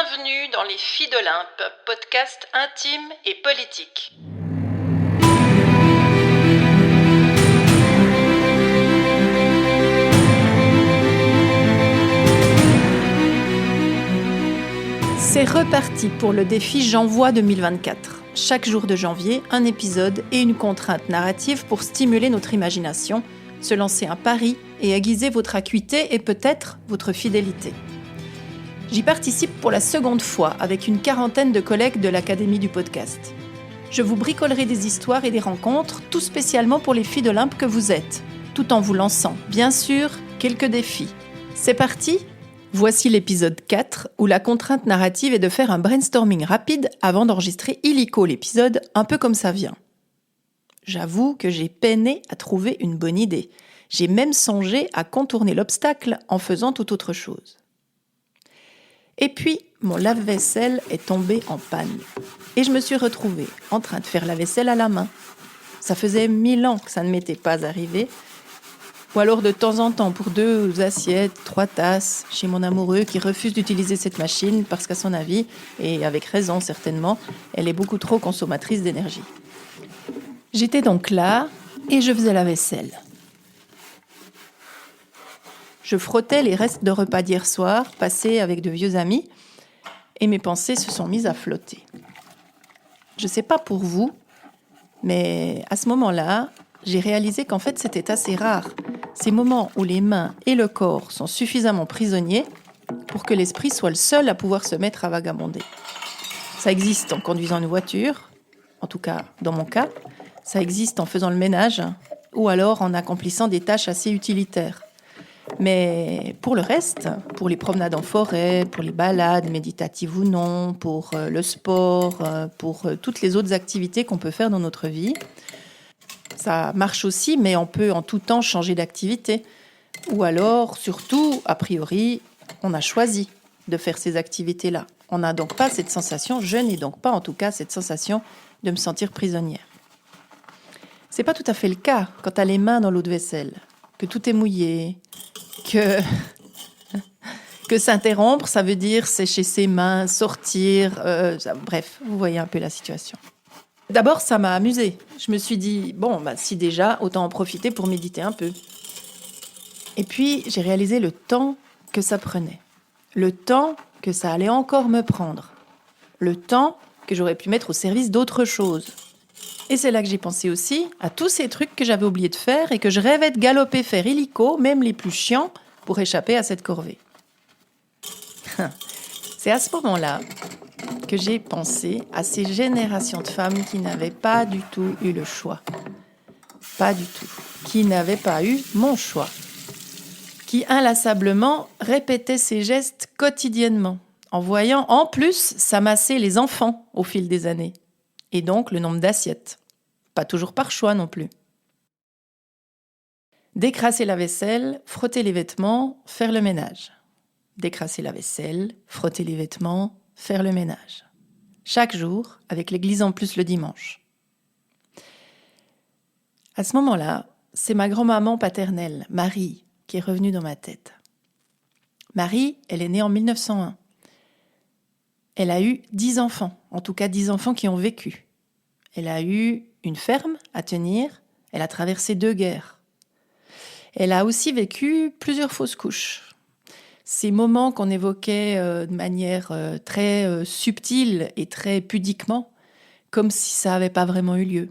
Bienvenue dans Les Filles d'Olympe, podcast intime et politique. C'est reparti pour le défi J'envoie 2024. Chaque jour de janvier, un épisode et une contrainte narrative pour stimuler notre imagination, se lancer un pari et aiguiser votre acuité et peut-être votre fidélité. J'y participe pour la seconde fois avec une quarantaine de collègues de l'Académie du podcast. Je vous bricolerai des histoires et des rencontres, tout spécialement pour les filles d'Olympe que vous êtes, tout en vous lançant, bien sûr, quelques défis. C'est parti ? Voici l'épisode 4, où la contrainte narrative est de faire un brainstorming rapide avant d'enregistrer illico l'épisode, un peu comme ça vient. J'avoue que j'ai peiné à trouver une bonne idée. J'ai même songé à contourner l'obstacle en faisant tout autre chose. Et puis, mon lave-vaisselle est tombé en panne. Et je me suis retrouvée en train de faire la vaisselle à la main. Ça faisait 1000 ans que ça ne m'était pas arrivé. Ou alors de temps en temps pour 2 assiettes, 3 tasses, chez mon amoureux qui refuse d'utiliser cette machine parce qu'à son avis, et avec raison certainement, elle est beaucoup trop consommatrice d'énergie. J'étais donc là et je faisais la vaisselle. Je frottais les restes de repas d'hier soir, passés avec de vieux amis, et mes pensées se sont mises à flotter. Je ne sais pas pour vous, mais à ce moment-là, j'ai réalisé qu'en fait c'était assez rare, ces moments où les mains et le corps sont suffisamment prisonniers pour que l'esprit soit le seul à pouvoir se mettre à vagabonder. Ça existe en conduisant une voiture, en tout cas dans mon cas, ça existe en faisant le ménage, ou alors en accomplissant des tâches assez utilitaires. Mais pour le reste, pour les promenades en forêt, pour les balades méditatives ou non, pour le sport, pour toutes les autres activités qu'on peut faire dans notre vie, ça marche aussi, mais on peut en tout temps changer d'activité. Ou alors, surtout, a priori, on a choisi de faire ces activités-là. On n'a donc pas cette sensation, je n'ai donc pas en tout cas cette sensation de me sentir prisonnière. C'est pas tout à fait le cas quand tu as les mains dans l'eau de vaisselle, que tout est mouillé, que s'interrompre, ça veut dire sécher ses mains, sortir, bref, vous voyez un peu la situation. D'abord, ça m'a amusée. Je me suis dit, si déjà, autant en profiter pour méditer un peu. Et puis, j'ai réalisé le temps que ça prenait. Le temps que ça allait encore me prendre. Le temps que j'aurais pu mettre au service d'autre chose. Et c'est là que j'ai pensé aussi à tous ces trucs que j'avais oublié de faire et que je rêvais de galoper faire illico, même les plus chiants, pour échapper à cette corvée. C'est à ce moment-là que j'ai pensé à ces générations de femmes qui n'avaient pas du tout eu le choix. Pas du tout. Qui n'avaient pas eu mon choix. Qui inlassablement répétaient ces gestes quotidiennement, en voyant en plus s'amasser les enfants au fil des années. Et donc le nombre d'assiettes. Pas toujours par choix non plus. Décrasser la vaisselle, frotter les vêtements, faire le ménage. Décrasser la vaisselle, frotter les vêtements, faire le ménage. Chaque jour, avec l'église en plus le dimanche. À ce moment-là, c'est ma grand-maman paternelle, Marie, qui est revenue dans ma tête. Marie, elle est née en 1901. Elle a eu 10 enfants, en tout cas 10 enfants qui ont vécu. Elle a eu une ferme à tenir, elle a traversé 2 guerres. Elle a aussi vécu plusieurs fausses couches. Ces moments qu'on évoquait de manière très subtile et très pudiquement, comme si ça n'avait pas vraiment eu lieu.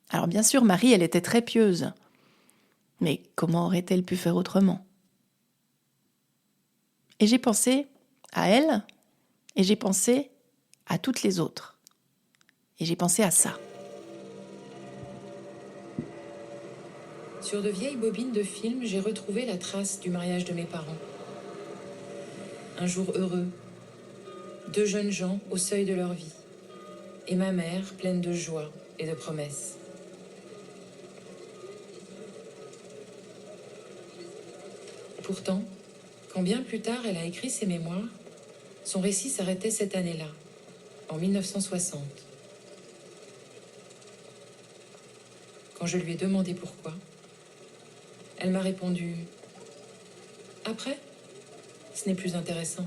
Alors bien sûr, Marie, elle était très pieuse. Mais comment aurait-elle pu faire autrement ? Et j'ai pensé à elle, et j'ai pensé à toutes les autres. Et j'ai pensé à ça. Sur de vieilles bobines de films, j'ai retrouvé la trace du mariage de mes parents. Un jour heureux, 2 jeunes gens au seuil de leur vie, et ma mère pleine de joie et de promesses. Pourtant, quand bien plus tard elle a écrit ses mémoires, son récit s'arrêtait cette année-là, en 1960. Quand je lui ai demandé pourquoi, elle m'a répondu « Après, ce n'est plus intéressant.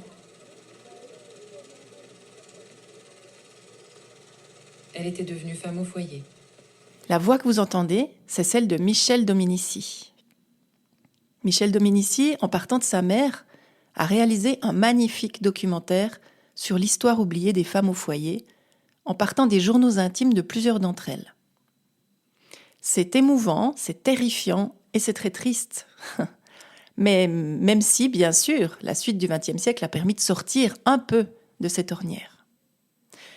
Elle était devenue femme au foyer. La voix que vous entendez, c'est celle de Michel Dominici. Michel Dominici, en partant de sa mère, a réalisé un magnifique documentaire sur l'histoire oubliée des femmes au foyer, en partant des journaux intimes de plusieurs d'entre elles. C'est émouvant, c'est terrifiant et c'est très triste. Mais même si, bien sûr, la suite du XXe siècle a permis de sortir un peu de cette ornière.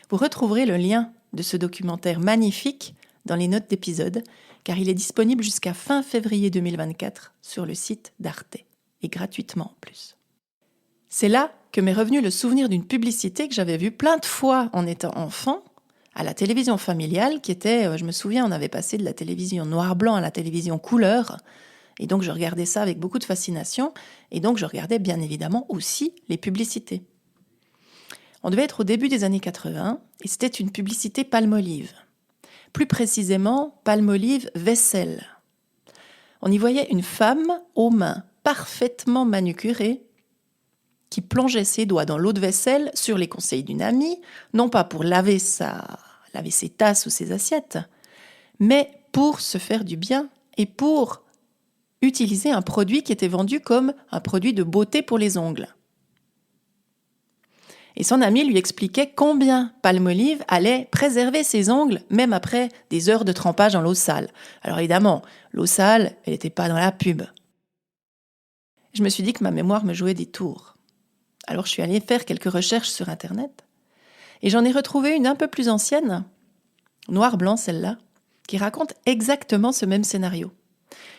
Vous retrouverez le lien de ce documentaire magnifique dans les notes d'épisode, car il est disponible jusqu'à fin février 2024 sur le site d'Arte, et gratuitement en plus. C'est là que m'est revenu le souvenir d'une publicité que j'avais vue plein de fois en étant enfant, à la télévision familiale, qui était, je me souviens, on avait passé de la télévision noir-blanc à la télévision couleur, et donc je regardais ça avec beaucoup de fascination, et donc je regardais bien évidemment aussi les publicités. On devait être au début des années 80, et c'était une publicité Palmolive. Plus précisément, Palmolive vaisselle. On y voyait une femme aux mains parfaitement manucurées qui plongeait ses doigts dans l'eau de vaisselle sur les conseils d'une amie, non pas pour laver ses tasses ou ses assiettes, mais pour se faire du bien et pour utiliser un produit qui était vendu comme un produit de beauté pour les ongles. Et son ami lui expliquait combien Palmolive allait préserver ses ongles, même après des heures de trempage dans l'eau sale. Alors évidemment, l'eau sale, elle n'était pas dans la pub. Je me suis dit que ma mémoire me jouait des tours. Alors je suis allée faire quelques recherches sur Internet, et j'en ai retrouvé une un peu plus ancienne, noir-blanc celle-là, qui raconte exactement ce même scénario.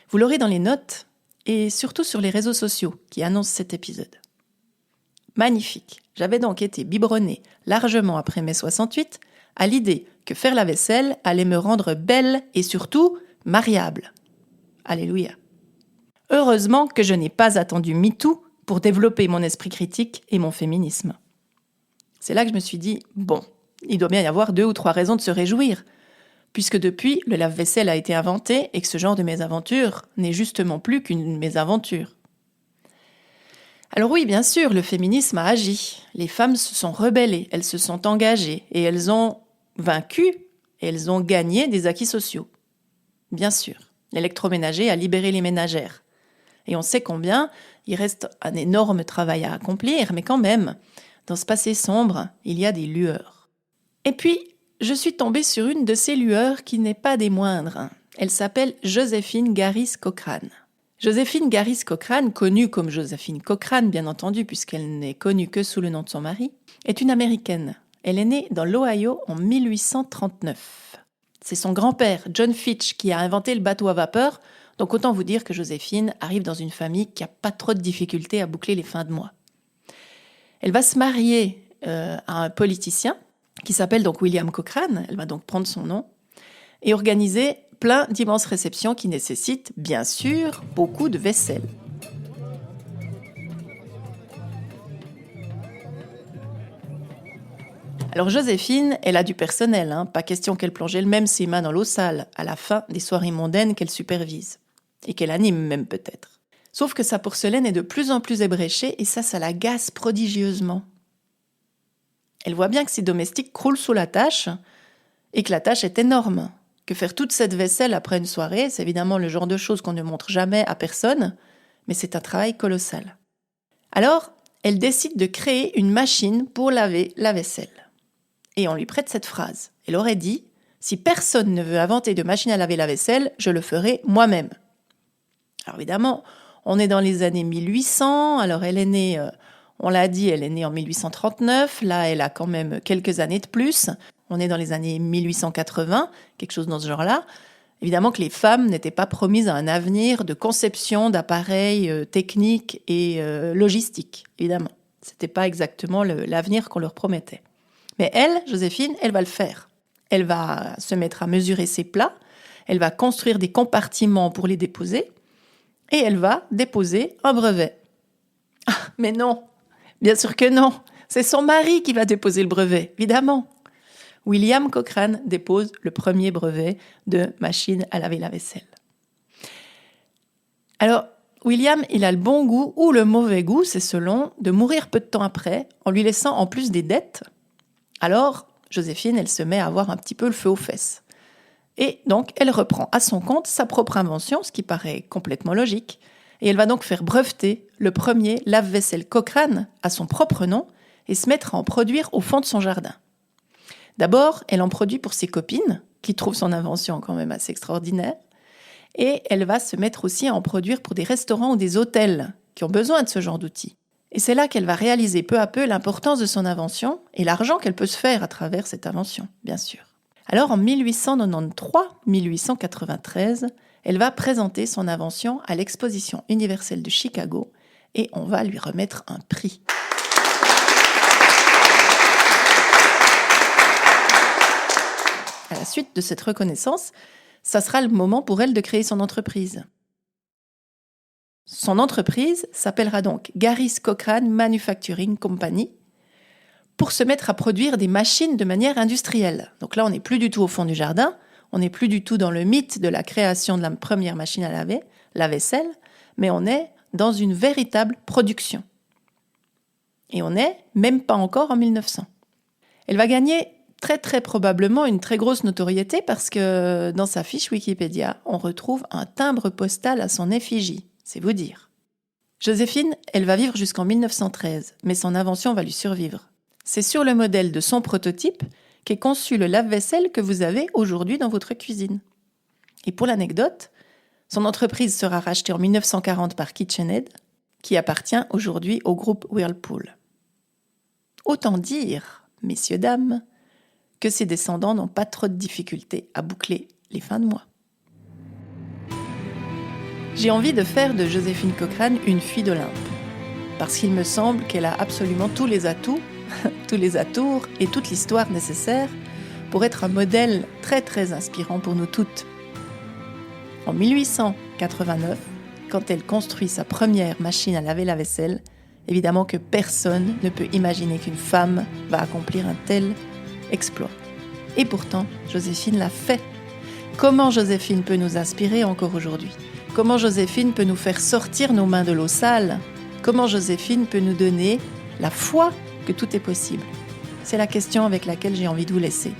Vous l'aurez dans les notes, et surtout sur les réseaux sociaux qui annoncent cet épisode. Magnifique. J'avais donc été biberonnée largement après mai 68 à l'idée que faire la vaisselle allait me rendre belle et surtout mariable. Alléluia. Heureusement que je n'ai pas attendu MeToo pour développer mon esprit critique et mon féminisme. C'est là que je me suis dit, bon, il doit bien y avoir 2 ou 3 raisons de se réjouir, puisque depuis, le lave-vaisselle a été inventé et que ce genre de mésaventure n'est justement plus qu'une mésaventure. Alors oui, bien sûr, le féminisme a agi. Les femmes se sont rebellées, elles se sont engagées et elles ont vaincu et elles ont gagné des acquis sociaux. Bien sûr, l'électroménager a libéré les ménagères. Et on sait combien il reste un énorme travail à accomplir, mais quand même, dans ce passé sombre, il y a des lueurs. Et puis, je suis tombée sur une de ces lueurs qui n'est pas des moindres. Elle s'appelle Joséphine Garis Cochrane. Joséphine Garis Cochrane, connue comme Joséphine Cochrane, bien entendu, puisqu'elle n'est connue que sous le nom de son mari, est une Américaine. Elle est née dans l'Ohio en 1839. C'est son grand-père, John Fitch, qui a inventé le bateau à vapeur, donc autant vous dire que Joséphine arrive dans une famille qui n'a pas trop de difficultés à boucler les fins de mois. Elle va se marier à un politicien qui s'appelle donc William Cochrane, elle va donc prendre son nom, et organiser plein d'immenses réceptions qui nécessitent, bien sûr, beaucoup de vaisselle. Alors Joséphine, elle a du personnel, pas question qu'elle plonge elle-même ses mains dans l'eau sale à la fin des soirées mondaines qu'elle supervise, et qu'elle anime même peut-être. Sauf que sa porcelaine est de plus en plus ébréchée et ça l'agace prodigieusement. Elle voit bien que ses domestiques croulent sous la tâche et que la tâche est énorme. Que faire toute cette vaisselle après une soirée, c'est évidemment le genre de choses qu'on ne montre jamais à personne, mais c'est un travail colossal. Alors, elle décide de créer une machine pour laver la vaisselle. Et on lui prête cette phrase. Elle aurait dit « Si personne ne veut inventer de machine à laver la vaisselle, je le ferai moi-même. » Alors évidemment, on est dans les années 1800, alors elle est née, on l'a dit, elle est née en 1839, là elle a quand même quelques années de plus. On est dans les années 1880, quelque chose dans ce genre-là. Évidemment que les femmes n'étaient pas promises à un avenir de conception d'appareils techniques et logistiques, évidemment. Ce n'était pas exactement l'avenir qu'on leur promettait. Mais elle, Joséphine, elle va le faire. Elle va se mettre à mesurer ses plats, elle va construire des compartiments pour les déposer, et elle va déposer un brevet. Ah, mais non, bien sûr que non, c'est son mari qui va déposer le brevet, évidemment. William Cochrane dépose le premier brevet de machine à laver la vaisselle. Alors, William, il a le bon goût ou le mauvais goût, c'est selon, de mourir peu de temps après, en lui laissant en plus des dettes. Alors, Joséphine, elle se met à avoir un petit peu le feu aux fesses. Et donc, elle reprend à son compte sa propre invention, ce qui paraît complètement logique. Et elle va donc faire breveter le premier lave-vaisselle Cochrane à son propre nom et se mettre à en produire au fond de son jardin. D'abord, elle en produit pour ses copines, qui trouvent son invention quand même assez extraordinaire. Et elle va se mettre aussi à en produire pour des restaurants ou des hôtels qui ont besoin de ce genre d'outils. Et c'est là qu'elle va réaliser peu à peu l'importance de son invention et l'argent qu'elle peut se faire à travers cette invention, bien sûr. Alors en 1893-1893, elle va présenter son invention à l'Exposition universelle de Chicago et on va lui remettre un prix. À la suite de cette reconnaissance, ça sera le moment pour elle de créer son entreprise. Son entreprise s'appellera donc Garris Cochrane Manufacturing Company pour se mettre à produire des machines de manière industrielle. Donc là, on n'est plus du tout au fond du jardin, on n'est plus du tout dans le mythe de la création de la première machine à laver, la vaisselle, mais on est dans une véritable production. Et on n'est même pas encore en 1900. Elle va gagner très très probablement une très grosse notoriété parce que dans sa fiche Wikipédia, on retrouve un timbre postal à son effigie, c'est vous dire. Joséphine, elle va vivre jusqu'en 1913, mais son invention va lui survivre. C'est sur le modèle de son prototype qu'est conçu le lave-vaisselle que vous avez aujourd'hui dans votre cuisine. Et pour l'anecdote, son entreprise sera rachetée en 1940 par KitchenAid, qui appartient aujourd'hui au groupe Whirlpool. Autant dire, messieurs, dames, que ses descendants n'ont pas trop de difficultés à boucler les fins de mois. J'ai envie de faire de Joséphine Cochrane une fille d'Olympe, parce qu'il me semble qu'elle a absolument tous les atouts, tous les atours et toute l'histoire nécessaire pour être un modèle très très inspirant pour nous toutes. En 1889, quand elle construit sa première machine à laver la vaisselle, évidemment que personne ne peut imaginer qu'une femme va accomplir un tel exploit. Et pourtant, Joséphine l'a fait. Comment Joséphine peut nous inspirer encore aujourd'hui ? Comment Joséphine peut nous faire sortir nos mains de l'eau sale ? Comment Joséphine peut nous donner la foi que tout est possible ? C'est la question avec laquelle j'ai envie de vous laisser.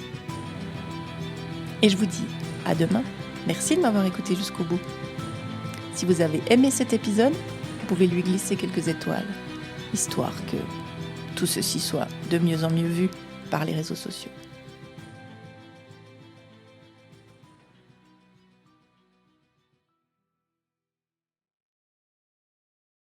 Et je vous dis à demain. Merci de m'avoir écouté jusqu'au bout. Si vous avez aimé cet épisode, vous pouvez lui glisser quelques étoiles, histoire que tout ceci soit de mieux en mieux vu par les réseaux sociaux.